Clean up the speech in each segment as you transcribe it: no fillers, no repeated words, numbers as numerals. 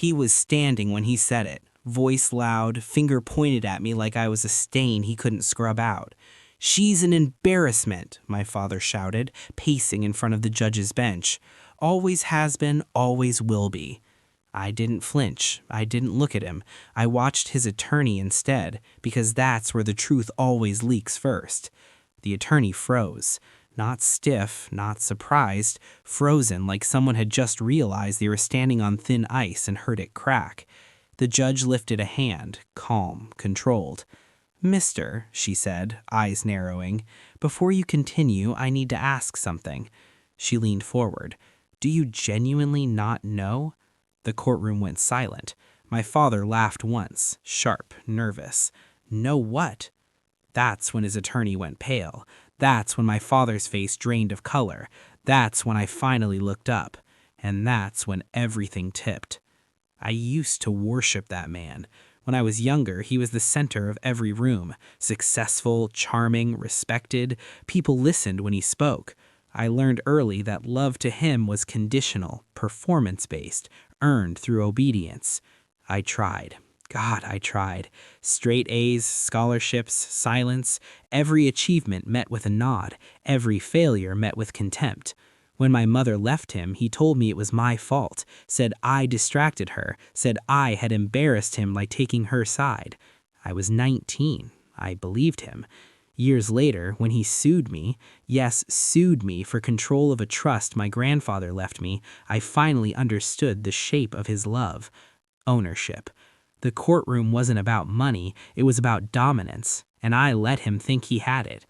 He was standing when he said it, voice loud, finger pointed at me like I was a stain he couldn't scrub out. "She's an embarrassment," my father shouted, pacing in front of the judge's bench. "Always has been, always will be." I didn't flinch. I didn't look at him. I watched his attorney instead, because that's where the truth always leaks first. The attorney froze. Not stiff, not surprised, frozen like someone had just realized they were standing on thin ice and heard it crack. The judge lifted a hand, calm, controlled. "Mister," she said, eyes narrowing, "before you continue, I need to ask something." She leaned forward. "Do you genuinely not know?" The courtroom went silent. My father laughed once, sharp, nervous. "Know what?" That's when his attorney went pale. That's when my father's face drained of color. That's when I finally looked up. And that's when everything tipped. I used to worship that man. When I was younger, he was the center of every room. Successful, charming, respected. People listened when he spoke. I learned early that love to him was conditional, performance-based, earned through obedience. I tried. God, I tried. Straight A's, scholarships, silence. Every achievement met with a nod. Every failure met with contempt. When my mother left him, he told me it was my fault, said I distracted her, said I had embarrassed him by taking her side. I was 19. I believed him. Years later, when he sued me, yes, sued me for control of a trust my grandfather left me, I finally understood the shape of his love. Ownership. The courtroom wasn't about money, it was about dominance, and I let him think he had it.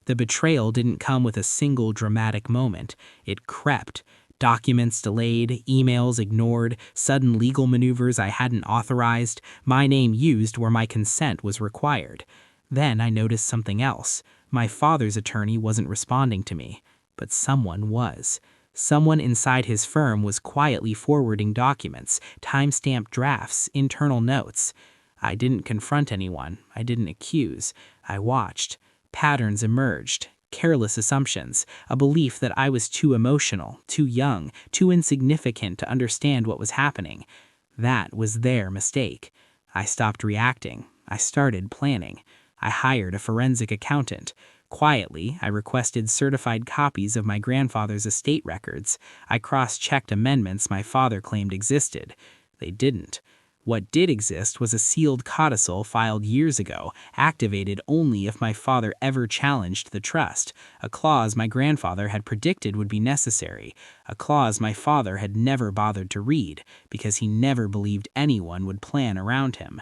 The betrayal didn't come with a single dramatic moment. It crept. Documents delayed, emails ignored, sudden legal maneuvers I hadn't authorized, my name used where my consent was required. Then I noticed something else. My father's attorney wasn't responding to me, but someone was. Someone inside his firm was quietly forwarding documents, time-stamped drafts, internal notes. I didn't confront anyone. I didn't accuse. I watched. Patterns emerged. Careless assumptions. A belief that I was too emotional, too young, too insignificant to understand what was happening. That was their mistake. I stopped reacting. I started planning. I hired a forensic accountant. Quietly, I requested certified copies of my grandfather's estate records. I cross-checked amendments my father claimed existed. They didn't. What did exist was a sealed codicil filed years ago, activated only if my father ever challenged the trust, a clause my grandfather had predicted would be necessary, a clause my father had never bothered to read, because he never believed anyone would plan around him.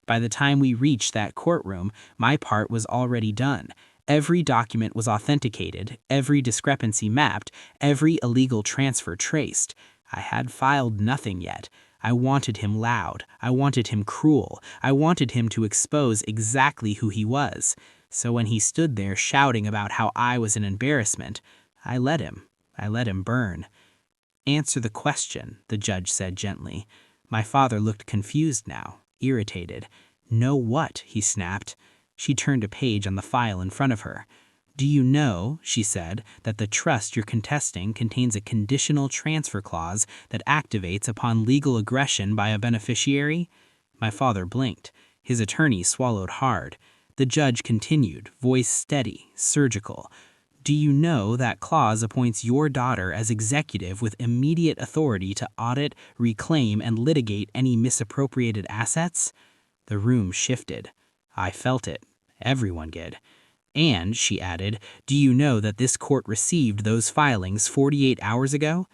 By the time we reached that courtroom, my part was already done. Every document was authenticated, every discrepancy mapped, every illegal transfer traced. I had filed nothing yet. I wanted him loud. I wanted him cruel. I wanted him to expose exactly who he was. So when he stood there shouting about how I was an embarrassment, I let him. I let him burn. "Answer the question," the judge said gently. My father looked confused now, irritated. "Know what?" he snapped. She turned a page on the file in front of her. "Do you know," she said, "that the trust you're contesting contains a conditional transfer clause that activates upon legal aggression by a beneficiary?" My father blinked. His attorney swallowed hard. The judge continued, voice steady, surgical. "Do you know that clause appoints your daughter as executive with immediate authority to audit, reclaim, and litigate any misappropriated assets?" The room shifted. I felt it. Everyone did. "And," she added, "do you know that this court received those filings 48 hours ago?"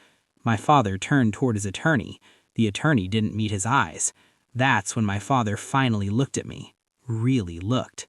My father turned toward his attorney. The attorney didn't meet his eyes. That's when my father finally looked at me. Really looked.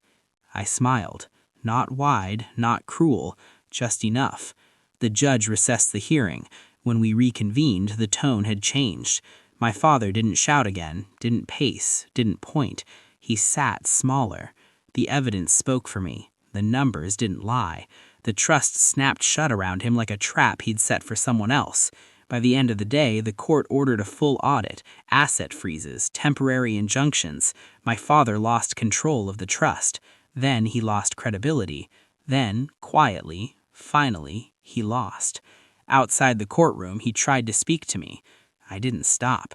I smiled. Not wide, not cruel, just enough. The judge recessed the hearing. When we reconvened, the tone had changed. My father didn't shout again, didn't pace, didn't point. He sat smaller. The evidence spoke for me. The numbers didn't lie. The trust snapped shut around him like a trap he'd set for someone else. By the end of the day, the court ordered a full audit, asset freezes, temporary injunctions. My father lost control of the trust. Then he lost credibility. Then, quietly, finally, he lost. Outside the courtroom, he tried to speak to me. I didn't stop.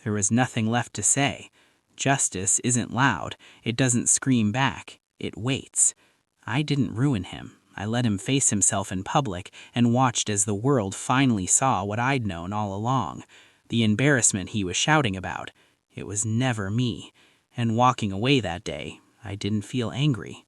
There was nothing left to say. Justice isn't loud. It doesn't scream back. It waits. I didn't ruin him. I let him face himself in public and watched as the world finally saw what I'd known all along. The embarrassment he was shouting about. It was never me. And walking away that day, I didn't feel angry.